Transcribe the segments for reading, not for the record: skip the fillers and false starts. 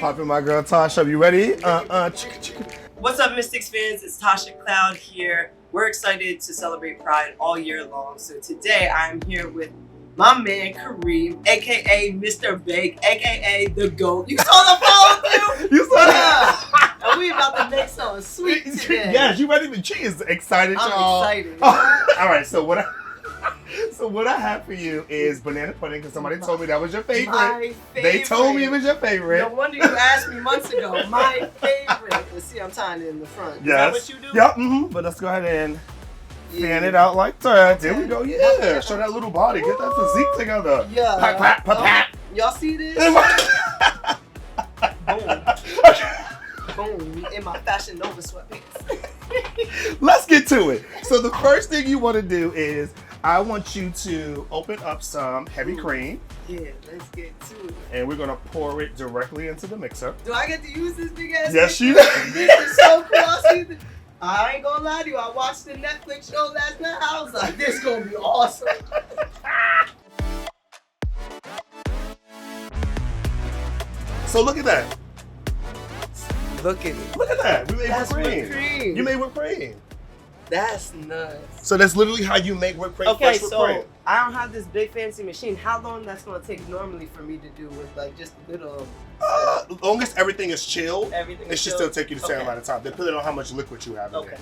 Popping my girl Tasha. You ready? What's up, Mystics fans? It's Natasha Cloud here. We're excited to celebrate Pride all year long. So today I'm here with my man Kareem, aka Mr.Bake, aka the GOAT. You saw the follow through? You saw that? And we about to make something sweet today. Yes, you ready? She is excited, I'm y'all. excited. All right, so what I have for you is banana pudding because somebody told me that was your favorite. My favorite. They told me it was your favorite. No wonder you asked me months ago. My favorite. Let's see, I'm tying it in the front. Yes. Is that what you do? Yep. Mm-hmm. But let's go ahead and fan it out like that. There we go. Yeah. Show that little body. Get that physique together. Yeah. Pat, pat, pat, pat. Y'all see this? Boom. Boom. In my Fashion Nova sweatpants. Let's get to it. So the first thing you want to do is I want you to open up some heavy cream. Yeah, let's get to it. And we're going to pour it directly into the mixer. Do I get to use this big ass? Yes, you do. This is so cool. I ain't gonna lie to you. I watched the Netflix show last night. I was like, this is gonna be awesome. So look at that. Look at it. Look at that. We made That's whipped cream. whipped cream. You made whipped cream. That's nuts. So that's literally how you make whipped cream. Okay, fresh whipped so cream. I don't have this big fancy machine. How long that's gonna take normally for me to do with like just a little? As long as everything is chilled, Everything it is should chilled? still take you the same Okay. amount of time, depending on how much liquid you have in Okay.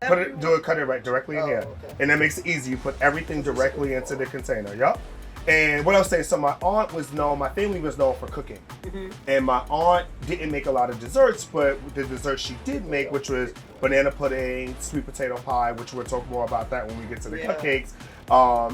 there. Cut it right directly in here. Okay. And that makes it easy. You put everything directly into the container. Yup. And what I was saying, so my family was known for cooking. Mm-hmm. And my aunt didn't make a lot of desserts, but the dessert she did make, which was banana pudding, sweet potato pie, which we'll talk more about that when we get to the cupcakes.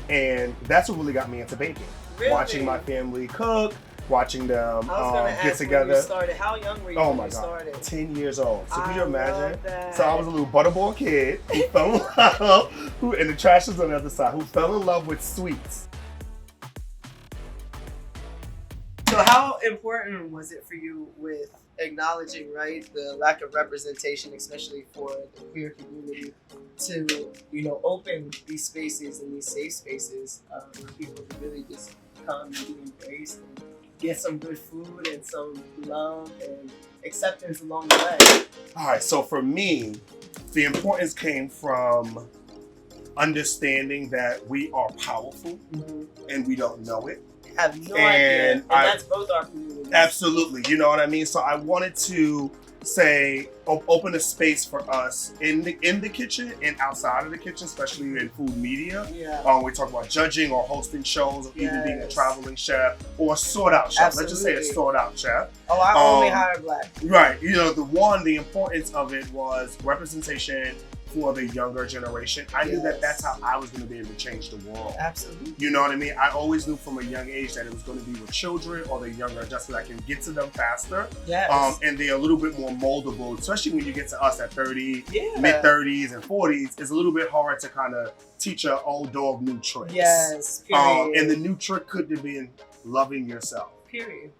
And that's what really got me into baking. Really? Watching my family cook, watching them get together. When you started. How young were you Oh when my you God, started? 10 years old. So can you imagine? Love that. So I was a little butterball kid who fell in love, and the trash was on the other side, who fell in love with sweets. So how important was it for you with acknowledging, right, the lack of representation, especially for the queer community, to, open these spaces and these safe spaces for people to really just come and be embraced and get some good food and some love and acceptance along the way? All right, so for me, the importance came from understanding that we are powerful and we don't know it. Have no idea. And that's both our communities. Absolutely. You know what I mean? So I wanted to say, open a space for us in the kitchen and outside of the kitchen, especially in food media. Yeah. We talk about judging or hosting shows or even being a traveling chef or a sought-out chef. Absolutely. Let's just say a sought-out chef. Oh, I only hire black. Right. The importance of it was representation for the younger generation. I knew that that's how I was going to be able to change the world. Absolutely. You know what I mean? I always knew from a young age that it was going to be with children or the younger, just so that I can get to them faster. Yes. And they're a little bit more moldable, especially when you get to us at 30, Yeah. mid-30s and 40s. It's a little bit hard to kind of teach an old dog new tricks. Yes. Period. And the new trick could have been loving yourself. Period.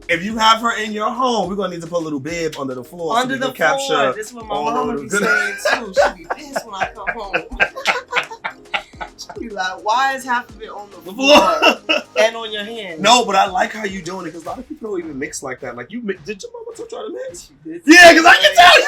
If you have her in your home, we're gonna need to put a little bib under the floor Under so we the can floor. capture. This is what my mama be saying too. She be pissed when I come home. She be like, "Why is half of it on the floor and on your hands?" No, but I like how you doing it because a lot of people don't even mix like that. Like did your mama try to mix? She did. Yeah, because I can tell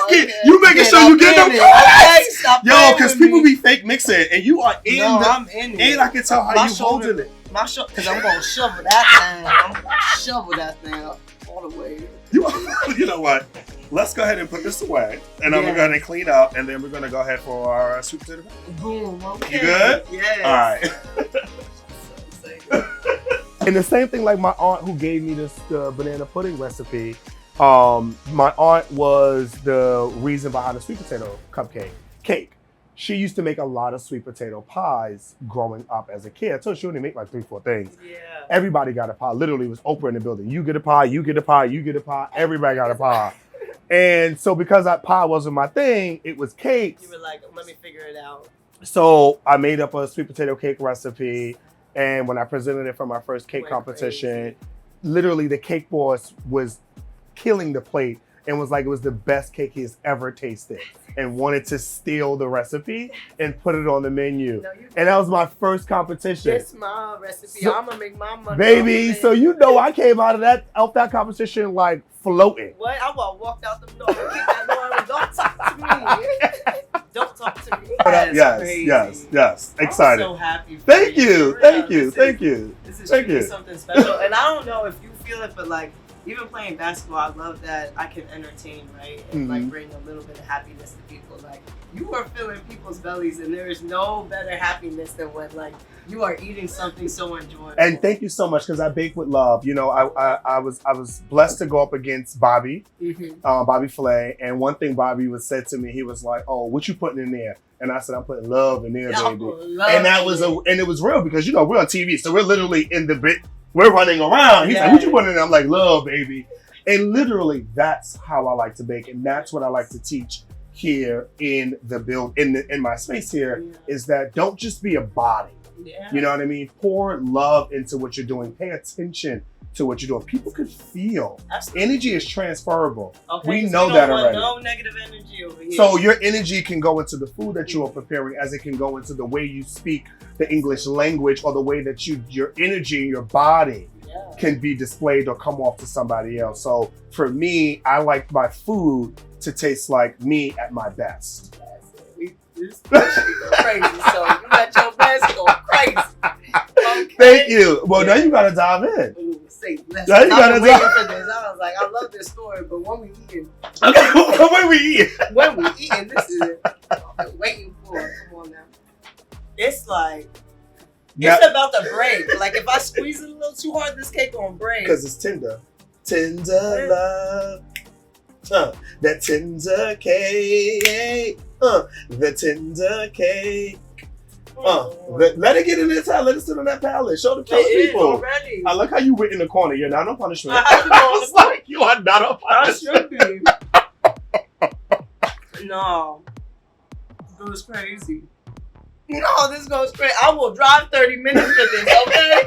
you making sure you get them products. Yo, because people be fake mixing and you are in I'm in it. And I can tell how you holding it. Because I'm gonna shovel that thing. I'm gonna shovel that thing up all the way. You know what? Let's go ahead and put this away, and then we're going to clean up, and then we're going to go ahead for our sweet potato pie. Boom. Okay. You good? Yes. All right. And the same thing like my aunt who gave me the banana pudding recipe. My aunt was the reason behind the sweet potato cake. She used to make a lot of sweet potato pies growing up as a kid. I told you she only make like 3-4 things. Yeah. Everybody got a pie. Literally, it was Oprah in the building. You get a pie, you get a pie, you get a pie. Everybody got a pie. And so because that pie wasn't my thing, it was cakes. You were like, let me figure it out. So I made up a sweet potato cake recipe. And when I presented it for my first cake competition, literally the cake boss was killing the plate. and was like it was the best cake he's ever tasted and wanted to steal the recipe and put it on the menu. No, And that was my first competition. This my recipe. So- I'm gonna make my money. Baby, off of so it. you know I came out of that competition like floating. What? I walked out the door. Kick that door. Don't talk to me. Don't talk to me. That's Yes, crazy. yes. Excited. I'm so happy. For Thank you, For thank real. you, thank you. This is Thank truly you. something special. And I don't know if you feel it, but like even playing basketball, I love that I can entertain, right? And like bring a little bit of happiness to people. Like you are filling people's bellies, and there is no better happiness than when like you are eating something so enjoyable. And thank you so much because I bake with love. You know, I was blessed to go up against Bobby, Bobby Flay, and one thing Bobby was said to me, he was like, "Oh, what you putting in there?" And I said, "I'm putting love in there, baby." And that was and it was real because you know we're on TV, so we're literally in the bit. We're running around. He's like, "What you putting in there?" I'm like, "Love, baby." And literally, that's how I like to bake, and that's what I like to teach here in the in my space here is that don't just be a body. Yeah. You know what I mean? Pour love into what you're doing. Pay attention to what you're doing. People can feel. Absolutely. Energy is transferable. Okay, We so know you that don't already. want no negative energy over here. So your energy can go into the food that you are preparing, as it can go into the way you speak the English language, or the way that your energy in your body can be displayed or come off to somebody else. So for me, I like my food to taste like me at my best. This crazy. So you got your best going crazy. Okay. Thank you. Well, now you gotta dive in. Ooh, say less. Now you I've gotta been waiting dive. for this. I was like, I love this story, but when we eating, Okay, when we eat. this is it. I've been waiting for it. Come on now. It's like Yeah. it's about to break. Like if I squeeze it a little too hard, this cake gonna break. Because it's tender. Tender love. That tender cake. The tender cake. Let it get in there time. Let it sit on that palate. Show the It color is people. already. I like how you went in the corner. You're not on punishment. I have to go on It's like you are not on I punishment. should be. No. This goes crazy. No, this goes crazy. I will drive 30 minutes for this, okay?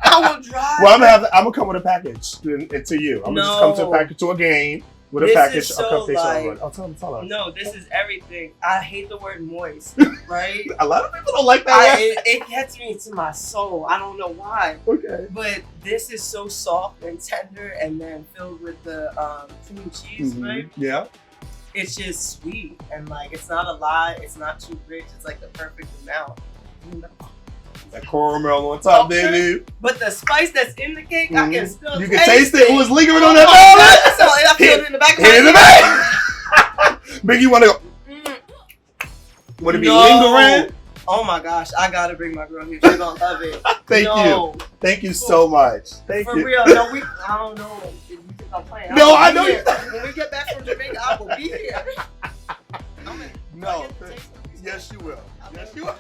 I will drive. Well, I'm gonna come with a package to you. I'm gonna just come to a package to a game with a This package. is so, I'll come taste like- it. Tell her. No, this is everything. I hate the word moist, right? A lot of people don't like that. It gets me to my soul. I don't know why. Okay. But this is so soft and tender, and then filled with the cream cheese, right? Yeah. It's just sweet, and like it's not a lot. It's not too rich. It's like the perfect amount. That caramel on top, Okay. baby. But the spice that's in the cake, I can still You can taste it. It was lingering on that palate. palate. So I feel it in the back of my Hit in the back. Big, you want to go? Mm. Would it be No. lingering? Oh my gosh, I gotta bring my girl here. She's gonna love it. Thank No. you. Thank you so much. Thank For you. real, no, I don't know if you think I'm playing. No, will I be know here. When we get back from Jamaica, I will be here. No. I get to taste of these Yes, you will. I Yes, will. you will.